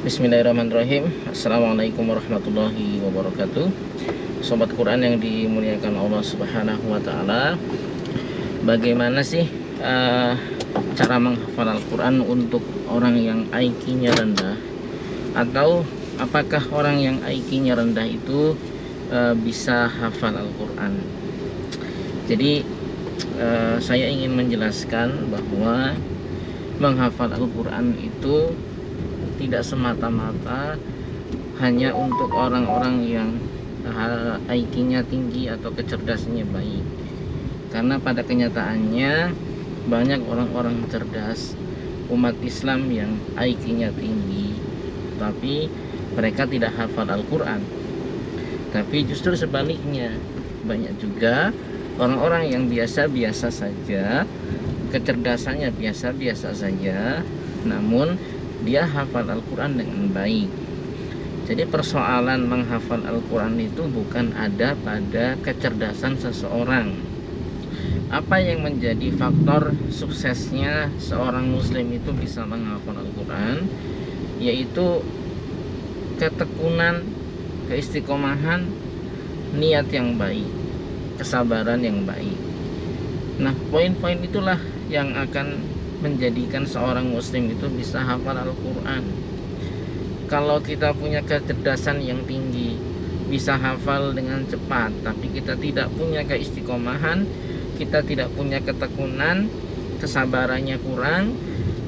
Bismillahirrahmanirrahim. Assalamualaikum warahmatullahi wabarakatuh. Sobat Quran yang dimuliakan Allah Subhanahu wa Ta'ala, bagaimana sih cara menghafal Al-Quran untuk orang yang IQ-nya rendah? Atau apakah orang yang IQ-nya rendah itu bisa hafal Al-Quran? Jadi saya ingin menjelaskan bahwa menghafal Al-Quran itu tidak semata-mata hanya untuk orang-orang yang IQ-nya tinggi atau kecerdasannya baik. Karena pada kenyataannya banyak orang-orang cerdas umat Islam yang IQ-nya tinggi, tapi mereka tidak hafal Al-Quran. Tapi justru sebaliknya, banyak juga orang-orang yang biasa-biasa saja, kecerdasannya biasa-biasa saja, namun dia hafal Al-Quran dengan baik. Jadi persoalan menghafal Al-Quran itu bukan ada pada kecerdasan seseorang. Apa yang menjadi faktor suksesnya seorang muslim itu bisa menghafal Al-Quran, yaitu ketekunan, keistiqomahan, niat yang baik, kesabaran yang baik. Nah, poin-poin itulah yang akan menjadikan seorang muslim itu bisa hafal Al-Quran. Kalau kita punya kecerdasan yang tinggi, bisa hafal dengan cepat, tapi kita tidak punya keistiqomahan, kita tidak punya ketekunan, kesabarannya kurang,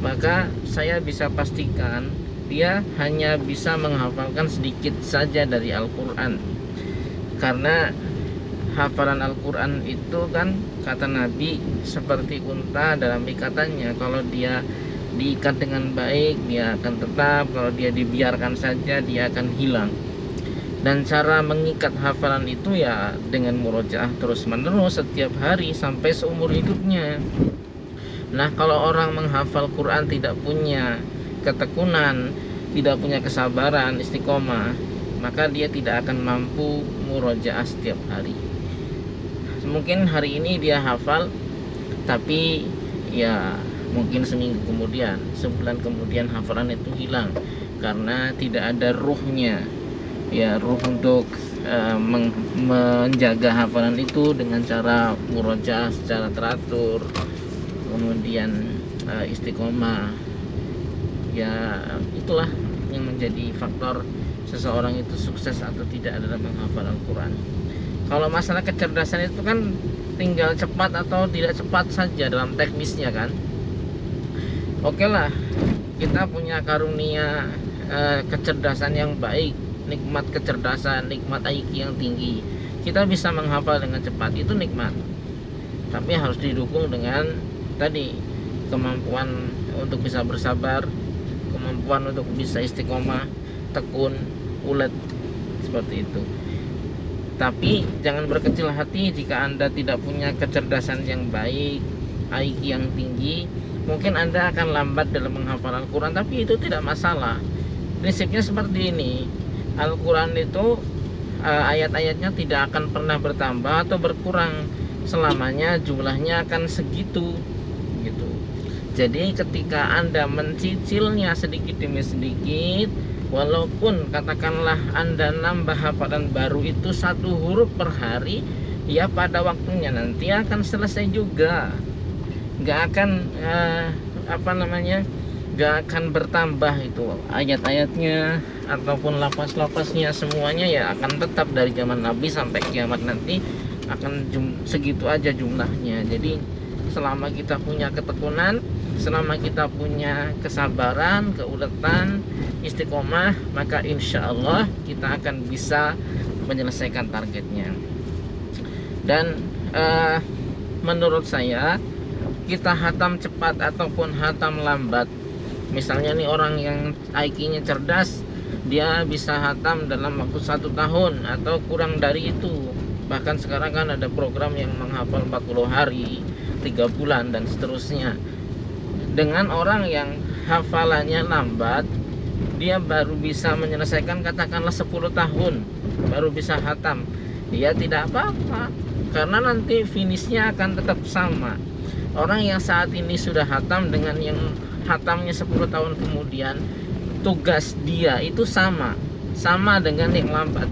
maka saya bisa pastikan dia hanya bisa menghafalkan sedikit saja dari Al-Quran. Karena hafalan Al-Quran itu kan kata Nabi seperti unta dalam ikatannya. Kalau dia diikat dengan baik, dia akan tetap. Kalau dia dibiarkan saja, dia akan hilang. Dan cara mengikat hafalan itu ya dengan murojaah terus menerus setiap hari sampai seumur hidupnya. Nah, kalau orang menghafal Quran tidak punya ketekunan, tidak punya kesabaran, istiqomah, maka dia tidak akan mampu murojaah setiap hari. Mungkin hari ini dia hafal, tapi ya mungkin seminggu kemudian, sebulan kemudian hafalan itu hilang karena tidak ada ruhnya, ya ruh untuk menjaga hafalan itu dengan cara murojaah secara teratur, kemudian istiqomah. Ya itulah yang menjadi faktor seseorang itu sukses atau tidak dalam menghafal Al-Quran. Kalau masalah kecerdasan itu kan tinggal cepat atau tidak cepat saja dalam teknisnya kan. Oke lah, kita punya karunia kecerdasan yang baik, nikmat kecerdasan, nikmat IQ yang tinggi, kita bisa menghafal dengan cepat, itu nikmat. Tapi harus didukung dengan tadi kemampuan untuk bisa bersabar, kemampuan untuk bisa istiqomah, tekun, ulet, seperti itu. Tapi jangan berkecil hati jika Anda tidak punya kecerdasan yang baik, IQ yang tinggi. Mungkin Anda akan lambat dalam menghafal Al-Quran, tapi itu tidak masalah. Prinsipnya seperti ini, Al-Quran itu ayat-ayatnya tidak akan pernah bertambah atau berkurang, selamanya jumlahnya akan segitu gitu. Jadi ketika Anda mencicilnya sedikit demi sedikit, walaupun katakanlah Anda nambah hafalan baru itu 1 huruf per hari, ya pada waktunya nanti akan selesai juga. Nggak akan nggak akan bertambah itu ayat-ayatnya ataupun lafaz-lafaznya, semuanya ya akan tetap dari zaman Nabi sampai kiamat nanti akan segitu aja jumlahnya. Jadi selama kita punya ketekunan, selama kita punya kesabaran, keuletan, istiqomah, maka insya Allah kita akan bisa menyelesaikan targetnya. Dan menurut saya, kita hatam cepat ataupun hatam lambat, misalnya nih orang yang IQ-nya cerdas, dia bisa hatam dalam waktu 1 tahun atau kurang dari itu. Bahkan sekarang kan ada program yang menghafal 40 hari, 3 bulan dan seterusnya. Dengan orang yang hafalannya lambat, dia baru bisa menyelesaikan katakanlah 10 tahun baru bisa hatam. Dia tidak apa-apa, karena nanti finishnya akan tetap sama. Orang yang saat ini sudah hatam dengan yang hatamnya 10 tahun kemudian, tugas dia itu sama dengan yang lambat.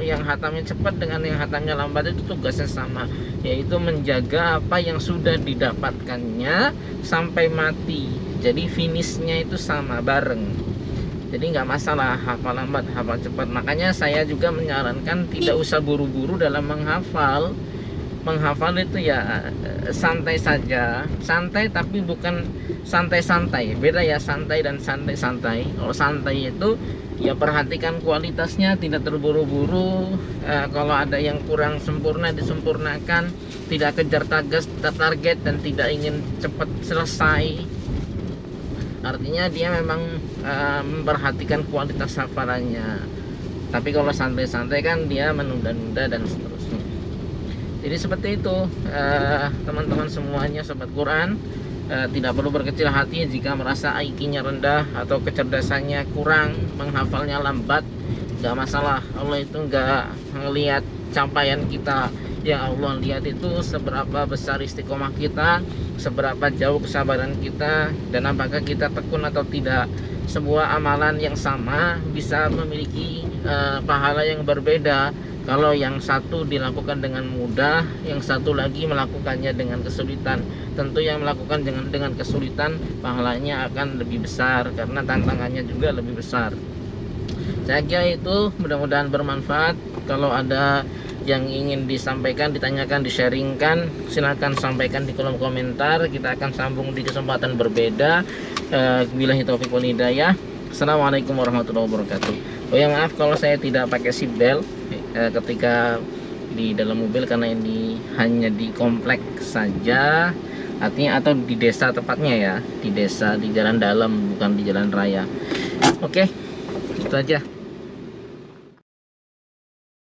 Yang hatamnya cepat dengan yang hatamnya lambat itu tugasnya sama, yaitu menjaga apa yang sudah didapatkannya sampai mati. Jadi finishnya itu sama, bareng. Jadi nggak masalah hafal lambat, hafal cepat. Makanya saya juga menyarankan tidak usah buru-buru dalam menghafal. Menghafal itu ya santai saja, santai tapi bukan santai-santai. Beda ya santai dan santai-santai. Kalau santai itu ya perhatikan kualitasnya, tidak terburu-buru. Kalau ada yang kurang sempurna disempurnakan, tidak kejar target dan tidak ingin cepat selesai. Artinya dia memang memperhatikan kualitas hafalannya. Tapi kalau santai-santai kan dia menunda-nunda dan seterusnya. Jadi seperti itu teman-teman semuanya sobat Quran, tidak perlu berkecil hati jika merasa IQ-nya rendah atau kecerdasannya kurang, menghafalnya lambat. Gak masalah, Allah itu gak ngelihat capaian kita. Yang Allah lihat itu seberapa besar istiqomah kita, seberapa jauh kesabaran kita, dan apakah kita tekun atau tidak. Sebuah amalan yang sama bisa memiliki pahala yang berbeda. Kalau yang satu dilakukan dengan mudah, yang satu lagi melakukannya dengan kesulitan. Tentu yang melakukan dengan kesulitan pahalanya akan lebih besar karena tantangannya juga lebih besar. Saya kira itu mudah-mudahan bermanfaat. Kalau ada yang ingin disampaikan, ditanyakan, disharingkan, silakan sampaikan di kolom komentar. Kita akan sambung di kesempatan berbeda. Billahi taufiq wal hidayah. Assalamualaikum warahmatullahi wabarakatuh. Oh ya, maaf kalau saya tidak pakai seatbelt ketika di dalam mobil, karena ini hanya di komplek saja, artinya atau di desa tepatnya ya, di desa, di jalan dalam, bukan di jalan raya. Oke, itu aja.